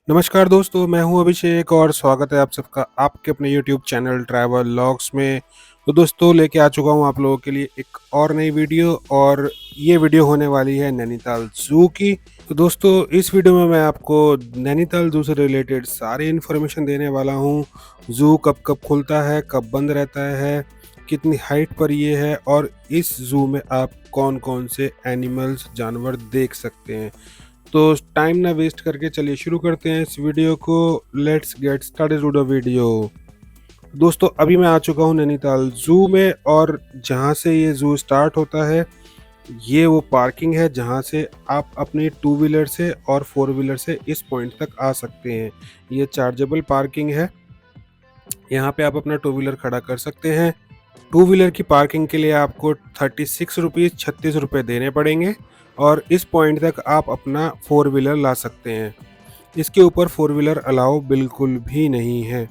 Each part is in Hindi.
नमस्कार दोस्तों, मैं हूं अभिषेक और स्वागत है आप सबका आपके अपने यूट्यूब चैनल ट्रैवल लॉग्स में। तो दोस्तों लेके आ चुका हूं आप लोगों के लिए एक और नई वीडियो और ये वीडियो होने वाली है नैनीताल ज़ू की। तो दोस्तों इस वीडियो में मैं आपको नैनीताल ज़ू से रिलेटेड सारी इन्फॉर्मेशन देने वाला हूं। ज़ू कब कब खुलता है, कब बंद रहता है, कितनी हाइट पर ये है और इस ज़ू में आप कौन कौन से एनिमल्स जानवर देख सकते हैं। तो टाइम ना वेस्ट करके चलिए शुरू करते हैं इस वीडियो को। Let's get started with the video. दोस्तों अभी मैं आ चुका हूँ नैनीताल ज़ू में और जहाँ से ये ज़ू स्टार्ट होता है ये वो पार्किंग है जहाँ से आप अपने टू व्हीलर से और फोर व्हीलर से इस पॉइंट तक आ सकते हैं। ये चार्जेबल पार्किंग है, यहाँ पे आप अपना टू व्हीलर खड़ा कर सकते हैं। टू व्हीलर की पार्किंग के लिए आपको 36 रुपये देने पड़ेंगे और इस पॉइंट तक आप अपना फोर व्हीलर ला सकते हैं। इसके ऊपर फोर व्हीलर अलाउ बिल्कुल भी नहीं है।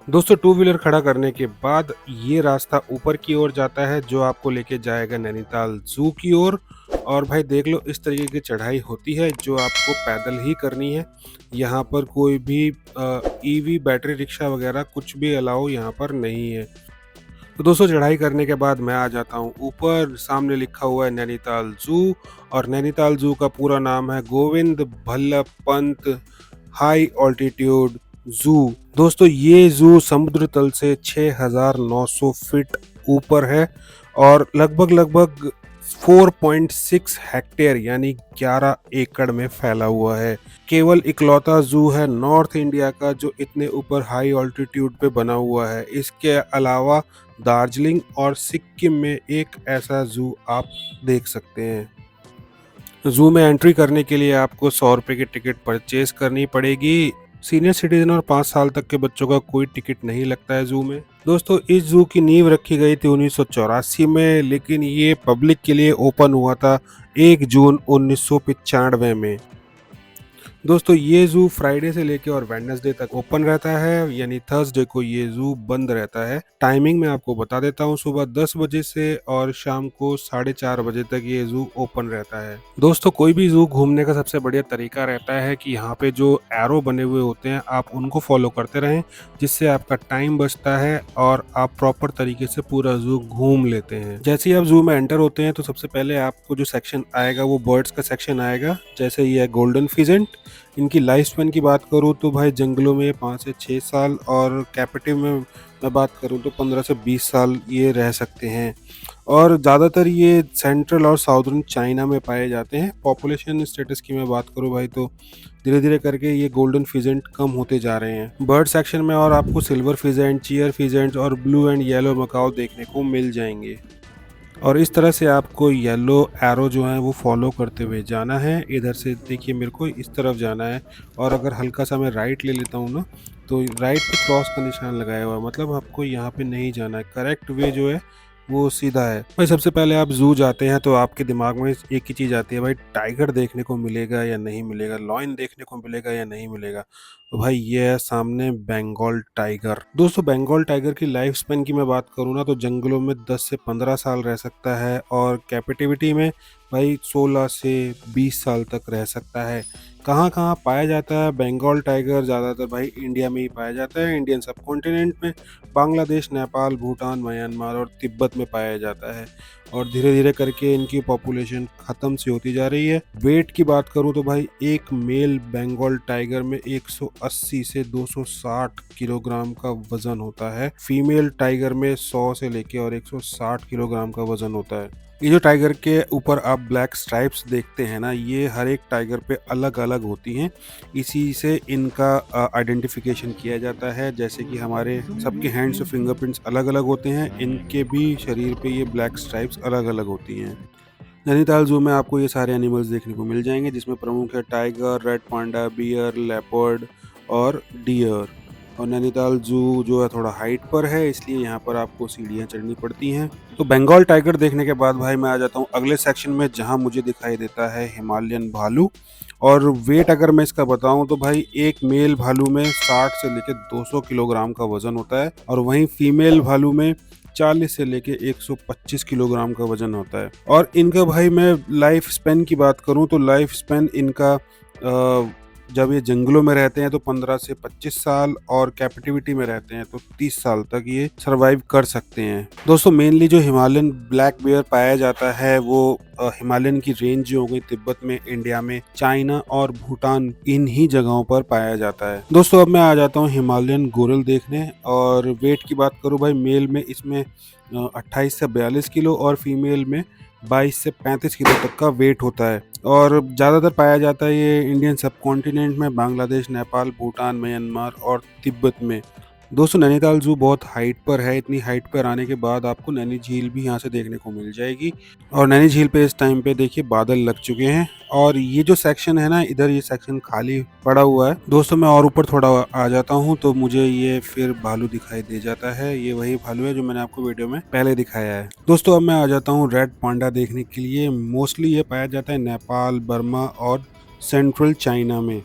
दोस्तों टू व्हीलर खड़ा करने के बाद ये रास्ता ऊपर की ओर जाता है जो आपको लेके जाएगा नैनीताल ज़ू की ओर। और भाई देख लो इस तरीके की चढ़ाई होती है जो आपको पैदल ही करनी है। यहाँ पर कोई भी ईवी बैटरी रिक्शा वगैरह कुछ भी अलाउ यहाँ पर नहीं है। तो दोस्तों चढ़ाई करने के बाद मैं आ जाता हूँ ऊपर। सामने लिखा हुआ है नैनीताल ज़ू और नैनीताल ज़ू का पूरा नाम है Govind Ballabh Pant high altitude zoo. दोस्तों ये ज़ू समुद्र तल से 6,900 फीट ऊपर है और लगभग 4.6 हेक्टेयर यानी 11 एकड़ में फैला हुआ है। केवल इकलौता ज़ू है नॉर्थ इंडिया का जो इतने ऊपर हाई ऑल्टीट्यूड पे बना हुआ है। इसके अलावा दार्जिलिंग और सिक्किम में एक ऐसा ज़ू आप देख सकते हैं। ज़ू में एंट्री करने के लिए आपको 100 रुपये की टिकट परचेज करनी पड़ेगी। सीनियर सिटीजन और 5 साल तक के बच्चों का कोई टिकट नहीं लगता है ज़ू में। दोस्तों इस ज़ू की नींव रखी गई थी 1984 में, लेकिन ये पब्लिक के लिए ओपन हुआ था 1 जून 1995 में। दोस्तों ये ज़ू फ्राइडे से लेके और वेडनेसडे तक ओपन रहता है, यानी थर्सडे को ये ज़ू बंद रहता है। टाइमिंग मैं आपको बता देता हूँ, सुबह 10 बजे से और शाम को 4:30 बजे तक ये ज़ू ओपन रहता है। दोस्तों कोई भी ज़ू घूमने का सबसे बढ़िया तरीका रहता है कि यहाँ पे जो एरो बने हुए होते हैं आप उनको फॉलो करते रहें, जिससे आपका टाइम बचता है और आप प्रॉपर तरीके से पूरा ज़ू घूम लेते हैं। जैसे ही आप ज़ू में एंटर होते हैं तो सबसे पहले आपको जो सेक्शन आएगा वो बर्ड्स का सेक्शन आएगा। जैसे ये है गोल्डन फिजेंट। इनकी लाइफ स्पैन की बात करूँ तो भाई जंगलों में 5 से 6 साल और कैप्टिव में मैं बात करूँ तो 15 से 20 साल ये रह सकते हैं। और ज़्यादातर ये सेंट्रल और साउदर्न चाइना में पाए जाते हैं। पॉपुलेशन स्टेटस की मैं बात करूँ भाई तो धीरे धीरे करके ये गोल्डन फिजेंट कम होते जा रहे हैं। बर्ड सेक्शन में और आपको सिल्वर फिजेंट, चीयर फिजेंट और ब्लू एंड येलो मकाओ देखने को मिल जाएंगे। और इस तरह से आपको येलो एरो जो है वो फॉलो करते हुए जाना है। इधर से देखिए मेरे को इस तरफ जाना है और अगर हल्का सा मैं राइट ले लेता हूँ ना तो राइट पे क्रॉस का निशान लगाया हुआ है, मतलब आपको यहाँ पे नहीं जाना है। करेक्ट वे जो है वो सीधा है। भाई सबसे पहले आप ज़ू जाते हैं तो आपके दिमाग में एक ही चीज़ आती है, भाई टाइगर देखने को मिलेगा या नहीं मिलेगा, लॉयन देखने को मिलेगा या नहीं मिलेगा। तो भाई ये है सामने बंगाल टाइगर। दोस्तों बंगाल टाइगर की लाइफ स्पैन की मैं बात करूँ ना तो जंगलों में 10 से 15 साल रह सकता है और कैपिटिविटी में भाई 16 से 20 साल तक रह सकता है। कहाँ कहाँ पाया जाता है बंगाल टाइगर? ज़्यादातर भाई इंडिया में ही पाया जाता है, इंडियन सब कॉन्टिनेंट में। बांग्लादेश, नेपाल, भूटान, म्यांमार और तिब्बत में पाया जाता है और धीरे धीरे करके इनकी पॉपुलेशन ख़त्म सी होती जा रही है। वेट की बात करूँ तो भाई एक मेल बंगाल टाइगर में 180 से 260 किलोग्राम का वजन होता है। फीमेल टाइगर में 100 से लेके और 160 किलोग्राम का वजन होता है। ये जो टाइगर के ऊपर आप ब्लैक स्ट्राइप्स देखते हैं ना, ये हर एक टाइगर पे अलग अलग होती हैं। इसी से इनका आइडेंटिफिकेशन किया जाता है। जैसे कि हमारे सबके हैंड्स और फिंगरप्रिंट्स अलग अलग होते हैं, इनके भी शरीर पे ये ब्लैक स्ट्राइप्स अलग अलग होती हैं। नैनीताल ज़ू में आपको ये सारे एनिमल्स देखने को मिल जाएंगे, जिसमें प्रमुख है tiger, red panda, bear, leopard और डियर। और नैनीताल ज़ू जो है थोड़ा हाइट पर है, इसलिए यहाँ पर आपको सीढ़ियाँ चढ़नी पड़ती हैं। तो बंगाल टाइगर देखने के बाद भाई मैं आ जाता हूँ अगले सेक्शन में, जहाँ मुझे दिखाई देता है हिमालयन भालू। और वेट अगर मैं इसका बताऊं तो भाई एक मेल भालू में 60 से लेकर 200 किलोग्राम का वजन होता है और वहीं फीमेल भालू में 40 से लेके 125 किलोग्राम का वजन होता है। और इनका भाई मैं लाइफ स्पेन की बात करूं तो लाइफ स्पेन इनका जब ये जंगलों में रहते हैं तो 15 से 25 साल, और कैप्टिविटी में रहते हैं तो 30 साल तक ये सरवाइव कर सकते हैं। दोस्तों मेनली जो हिमालयन ब्लैक बियर पाया जाता है वो हिमालयन की रेंज जो हो गई तिब्बत में, इंडिया में, चाइना और भूटान, इन ही जगहों पर पाया जाता है। दोस्तों अब मैं आ जाता हूँ हिमालयन गोरिल देखने, और वेट की बात करूँ भाई, मेल में इसमें 28 से 42 किलो और फीमेल में 22 से 35 किलो तक का वेट होता है। और ज़्यादातर पाया जाता है ये इंडियन सब कॉन्टिनेंट में, बांग्लादेश, नेपाल, भूटान, म्यांमार और तिब्बत में। दोस्तों नैनीताल जू बहुत हाइट पर है। इतनी हाइट पर आने के बाद आपको नैनी झील भी यहाँ से देखने को मिल जाएगी। और नैनी झील पे इस टाइम पे देखिए बादल लग चुके हैं, और ये जो सेक्शन है ना, इधर ये सेक्शन खाली पड़ा हुआ है। दोस्तों मैं और ऊपर थोड़ा आ जाता हूँ तो मुझे ये फिर भालू दिखाई दे जाता है। ये वही भालू है जो मैंने आपको वीडियो में पहले दिखाया है। दोस्तों अब मैं आ जाता हूँ रेड पांडा देखने के लिए। मोस्टली ये पाया जाता है नेपाल, बर्मा और सेंट्रल चाइना में।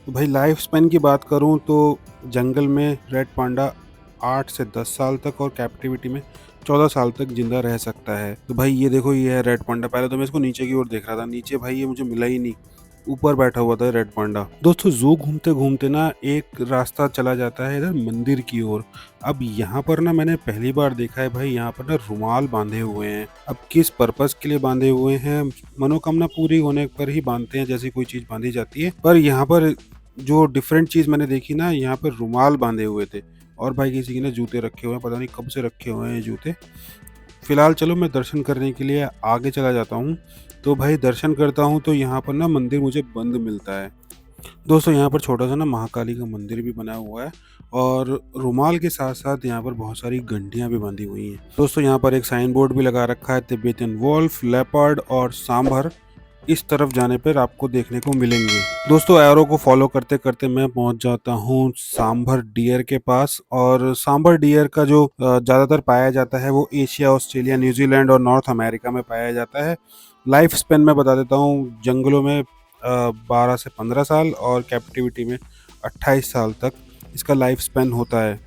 तो भाई लाइफ स्पैन की बात करूं तो जंगल में रेड पांडा 8 से 10 साल तक और कैप्टिविटी में 14 साल तक जिंदा रह सकता है। तो भाई ये देखो, ये है रेड पांडा। पहले तो मैं इसको नीचे की ओर देख रहा था, नीचे भाई ये मुझे मिला ही नहीं, ऊपर बैठा हुआ था रेड पांडा। दोस्तों जू घूमते घूमते ना एक रास्ता चला जाता है इधर मंदिर की ओर। अब यहाँ पर ना मैंने पहली बार देखा है भाई, यहाँ पर ना रुमाल बांधे हुए हैं। अब किस पर्पस के लिए बांधे हुए हैं, मनोकामना पूरी होने पर ही बांधते हैं, जैसी कोई चीज बांधी जाती है। पर यहाँ पर जो डिफरेंट चीज मैंने देखी ना, यहाँ पर रुमाल बांधे हुए थे। और भाई किसी ने जूते रखे हुए हैं, पता नहीं कब से रखे हुए हैं जूते। फिलहाल चलो मैं दर्शन करने के लिए आगे चला जाता हूँ। तो भाई दर्शन करता हूँ तो यहाँ पर ना मंदिर मुझे बंद मिलता है। दोस्तों यहाँ पर छोटा सा ना महाकाली का मंदिर भी बना हुआ है, और रुमाल के साथ साथ यहाँ पर बहुत सारी घंटियां भी बंधी हुई हैं। दोस्तों यहाँ पर एक साइन बोर्ड भी लगा रखा है, तिब्बतियन वोल्फ, लेपर्ड और सांभर इस तरफ जाने पर आपको देखने को मिलेंगे। दोस्तों एरो को फॉलो करते करते मैं पहुंच जाता हूं सांभर डियर के पास। और सांभर डियर का जो ज़्यादातर पाया जाता है वो एशिया, ऑस्ट्रेलिया, न्यूजीलैंड और नॉर्थ अमेरिका में पाया जाता है। लाइफ स्पेन में बता देता हूँ, जंगलों में 12 से 15 साल और कैप्टिविटी में 28 साल तक इसका लाइफ स्पेन होता है।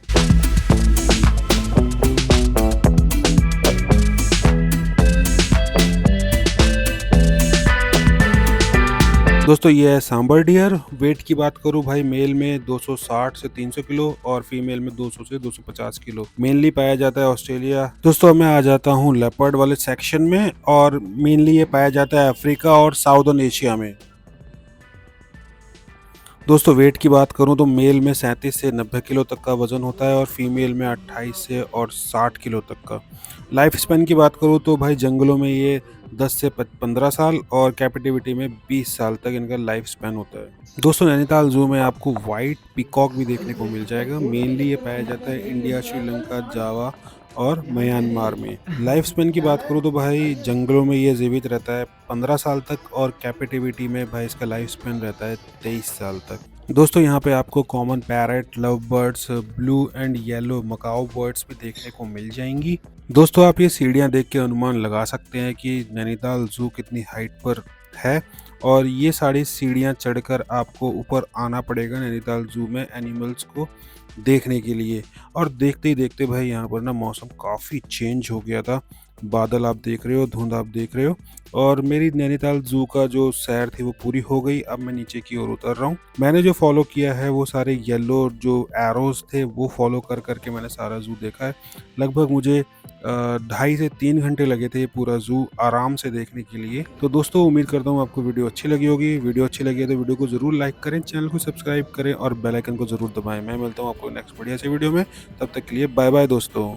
दोस्तों ये है सांबर डियर। वेट की बात करूं भाई, मेल में 260 से 300 किलो और फीमेल में 200 से 250 किलो मेनली पाया जाता है ऑस्ट्रेलिया। दोस्तों मैं आ जाता हूं लेपर्ड वाले सेक्शन में, और मेनली ये पाया जाता है अफ्रीका और साउदर्न एशिया में। दोस्तों वेट की बात करूं तो मेल में 37 से 90 किलो तक का वजन होता है, और फीमेल में 28 से और 60 किलो तक का। लाइफ स्पैन की बात करूं तो भाई जंगलों में ये 10 से 15 साल और कैप्टिविटी में 20 साल तक इनका लाइफ स्पैन होता है। दोस्तों नैनीताल जू में आपको वाइट पीकॉक भी देखने को मिल जाएगा। मेनली ये पाया जाता है इंडिया, श्रीलंका, जावा और म्यांमार में। लाइफ स्पेन की बात करूँ तो भाई जंगलों में ये जीवित रहता है 15 साल तक, और कैप्टिविटी में भाई इसका लाइफ स्पेन रहता है 23 साल तक। दोस्तों यहाँ पे आपको common parrot, love birds, blue and yellow macaw birds भी देखने को मिल जाएंगी। दोस्तों आप ये सीढ़ियाँ देख के अनुमान लगा सकते हैं कि नैनीताल जू कितनी हाइट पर है, और ये सारी सीढ़ियाँ चढ़कर आपको ऊपर आना पड़ेगा नैनीताल जू में एनिमल्स को देखने के लिए। और देखते ही देखते भाई यहाँ पर ना मौसम काफ़ी चेंज हो गया था। बादल आप देख रहे हो, धुंध आप देख रहे हो, और मेरी नैनीताल जू का जो सैर थी वो पूरी हो गई। अब मैं नीचे की ओर उतर रहा हूँ। मैंने जो फॉलो किया है वो सारे येलो जो एरोज थे वो फॉलो कर करके मैंने सारा जू देखा है। लगभग मुझे 2.5 से 3 घंटे लगे थे ये पूरा जू आराम से देखने के लिए। तो दोस्तों उम्मीद करता हूँ आपको वीडियो अच्छी लगी होगी। वीडियो अच्छी लगी है तो वीडियो को जरूर लाइक करें, चैनल को सब्सक्राइब करें और बेल आइकन को जरूर दबाएं। मैं मिलता हूँ आपको नेक्स्ट बढ़िया से वीडियो में। तब तक के लिए बाय बाय दोस्तों।